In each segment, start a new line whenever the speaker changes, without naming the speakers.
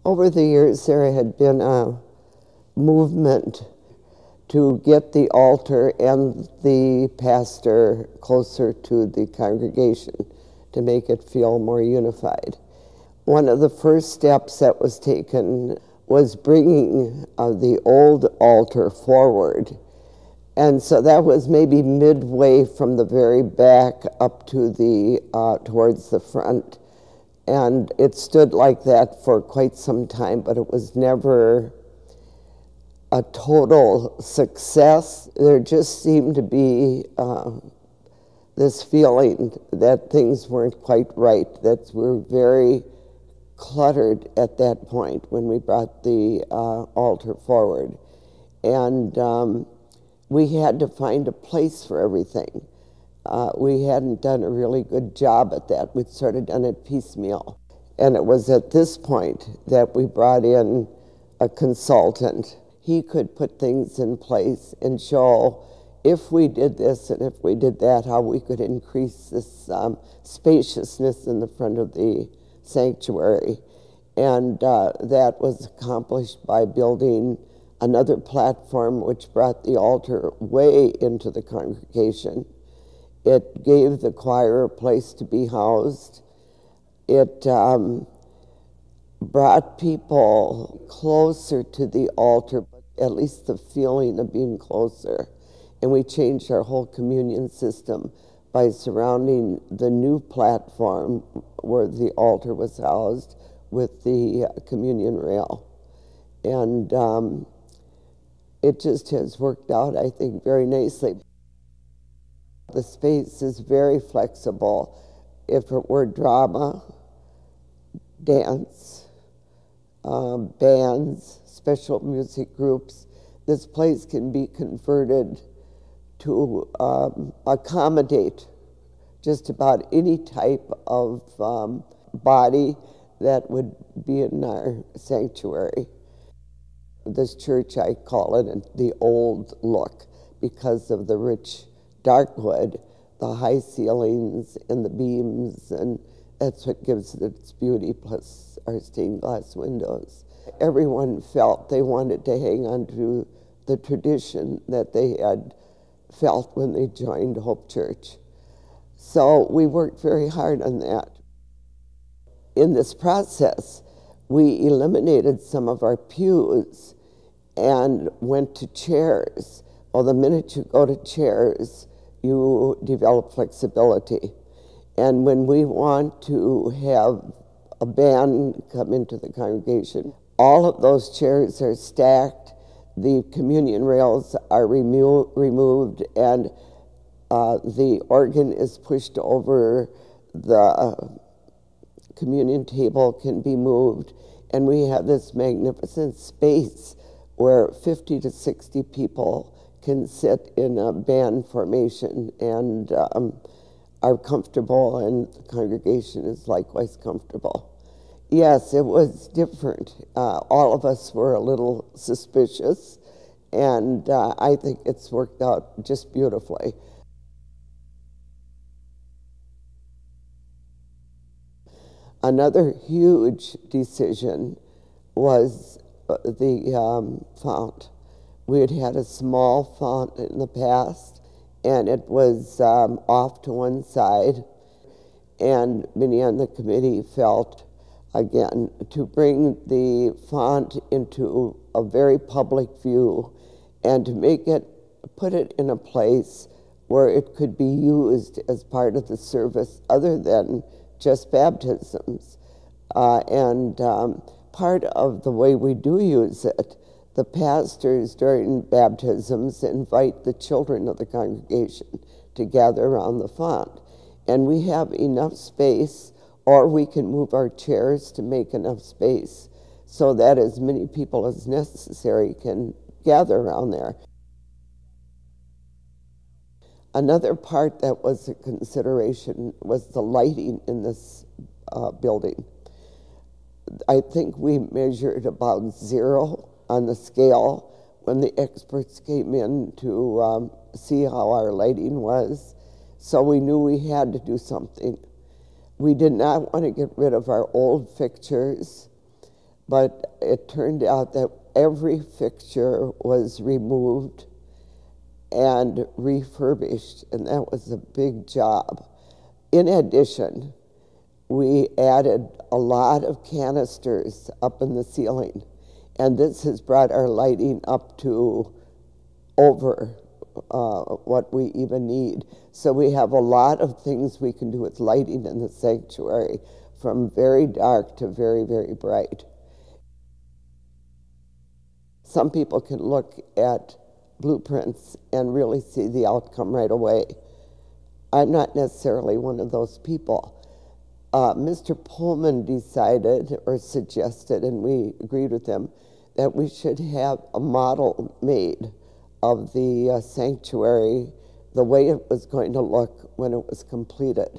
Over the years, there had been a movement to get the altar and the pastor closer to the congregation to make it feel more unified. One of the first steps that was taken was bringing the old altar forward. And so that was maybe midway from the very back up to the towards the front. And it stood like that for quite some time, but it was never a total success. There just seemed to be this feeling that things weren't quite right, that we're very cluttered at that point when we brought the altar forward. And we had to find a place for everything. We hadn't done a really good job at that. We'd sort of done it piecemeal. And it was at this point that we brought in a consultant. He could put things in place and show if we did this and if we did that, how we could increase this spaciousness in the front of the sanctuary. And that was accomplished by building another platform which brought the altar way into the congregation. It gave the choir a place to be housed. It brought people closer to the altar, at least the feeling of being closer. And we changed our whole communion system by surrounding the new platform where the altar was housed with the communion rail. And it just has worked out, I think, very nicely. The space is very flexible. If it were drama, dance, bands, special music groups, this place can be converted to accommodate just about any type of body that would be in our sanctuary. This church, I call it the old look because of the rich dark wood, the high ceilings and the beams, and that's what gives it its beauty, plus our stained glass windows. Everyone felt they wanted to hang on to the tradition that they had felt when they joined Hope Church. So we worked very hard on that. In this process, we eliminated some of our pews and went to chairs. Well, the minute you go to chairs, you develop flexibility. And when we want to have a band come into the congregation, all of those chairs are stacked, the communion rails are removed, and the organ is pushed over, the communion table can be moved, and we have this magnificent space where 50 to 60 people can sit in a band formation and are comfortable, and the congregation is likewise comfortable. Yes, it was different. All of us were a little suspicious, and I think it's worked out just beautifully. Another huge decision was the font. We had had a small font in the past, and it was off to one side, and many on the committee felt, again, to bring the font into a very public view and to make it, put it in a place where it could be used as part of the service other than just baptisms. Part of the way we do use it, the pastors during baptisms invite the children of the congregation to gather around the font. And we have enough space, or we can move our chairs to make enough space so that as many people as necessary can gather around there. Another part that was a consideration was the lighting in this building. I think we measured about 0 on the scale when the experts came in to see how our lighting was. So we knew we had to do something. We did not want to get rid of our old fixtures, but it turned out that every fixture was removed and refurbished, and that was a big job. In addition, we added a lot of canisters up in the ceiling, and this has brought our lighting up to over what we even need. So we have a lot of things we can do with lighting in the sanctuary, from very dark to very, very bright. Some people can look at blueprints and really see the outcome right away. I'm not necessarily one of those people. Mr. Pullman decided or suggested, and we agreed with him, that we should have a model made of the sanctuary, the way it was going to look when it was completed.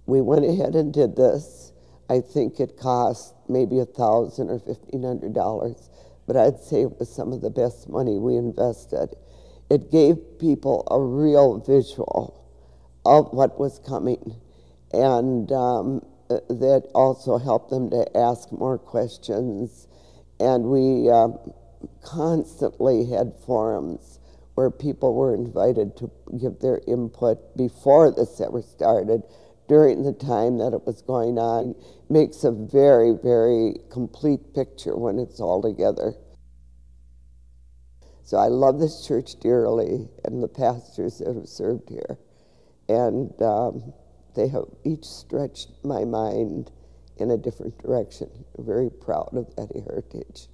We went ahead and did this. I think it cost maybe $1,000 or $1,500, but I'd say it was some of the best money we invested. It gave people a real visual of what was coming, and that also helped them to ask more questions. And we constantly had forums where people were invited to give their input before this ever started, during the time that it was going on. Makes a very, very complete picture when it's all together. So I love this church dearly, and the pastors that have served here. And they have each stretched my mind in a different direction. I'm very proud of that heritage.